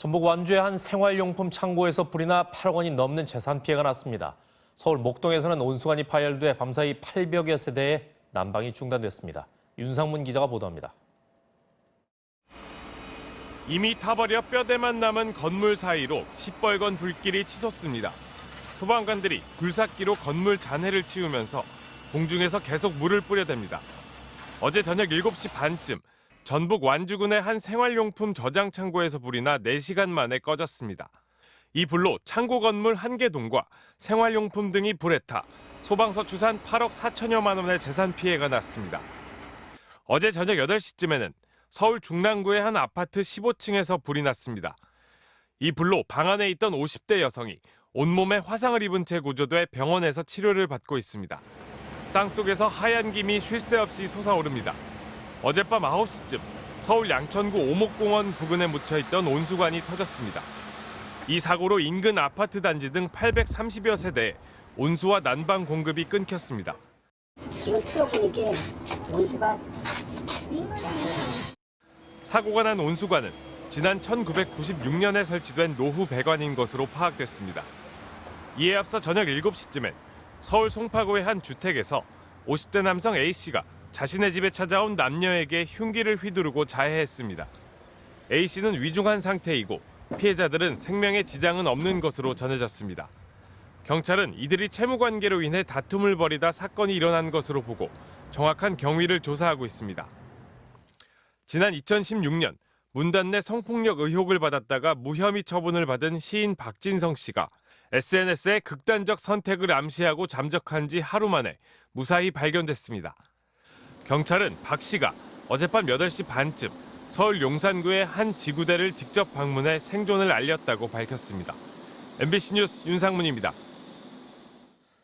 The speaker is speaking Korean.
전북 완주의 한 생활용품 창고에서 불이 나 8억 원이 넘는 재산 피해가 났습니다. 서울 목동에서는 온수관이 파열돼 밤사이 800여 세대의 난방이 중단됐습니다. 윤상문 기자가 보도합니다. 이미 타버려 뼈대만 남은 건물 사이로 시뻘건 불길이 치솟습니다. 소방관들이 굴삭기로 건물 잔해를 치우면서 공중에서 계속 물을 뿌려댑니다. 어제 저녁 7시 반쯤 전북 완주군의 한 생활용품 저장 창고에서 불이 나 4시간 만에 꺼졌습니다. 이 불로 창고 건물 1개 동과 생활용품 등이 불에 타 소방서 추산 8억 4천여만 원의 재산 피해가 났습니다. 어제 저녁 8시쯤에는 서울 중랑구의 한 아파트 15층에서 불이 났습니다. 이 불로 방 안에 있던 50대 여성이 온몸에 화상을 입은 채 구조돼 병원에서 치료를 받고 있습니다. 땅속에서 하얀 김이 쉴 새 없이 솟아오릅니다. 어젯밤 9시쯤 서울 양천구 오목공원 부근에 묻혀있던 온수관이 터졌습니다. 이 사고로 인근 아파트 단지 등 830여 세대에 온수와 난방 공급이 끊겼습니다. 지금 틀어보니까 온수가 사고가 난 온수관은 지난 1996년에 설치된 노후 배관인 것으로 파악됐습니다. 이에 앞서 저녁 7시쯤엔 서울 송파구의 한 주택에서 50대 남성 A씨가 자신의 집에 찾아온 남녀에게 흉기를 휘두르고 자해했습니다. A씨는 위중한 상태이고 피해자들은 생명에 지장은 없는 것으로 전해졌습니다. 경찰은 이들이 채무관계로 인해 다툼을 벌이다 사건이 일어난 것으로 보고 정확한 경위를 조사하고 있습니다. 지난 2016년 문단 내 성폭력 의혹을 받았다가 무혐의 처분을 받은 시인 박진성 씨가 SNS에 극단적 선택을 암시하고 잠적한 지 하루 만에 무사히 발견됐습니다. 경찰은 박 씨가 어젯밤 8시 반쯤 서울 용산구의 한 지구대를 직접 방문해 생존을 알렸다고 밝혔습니다. MBC 뉴스 윤상문입니다.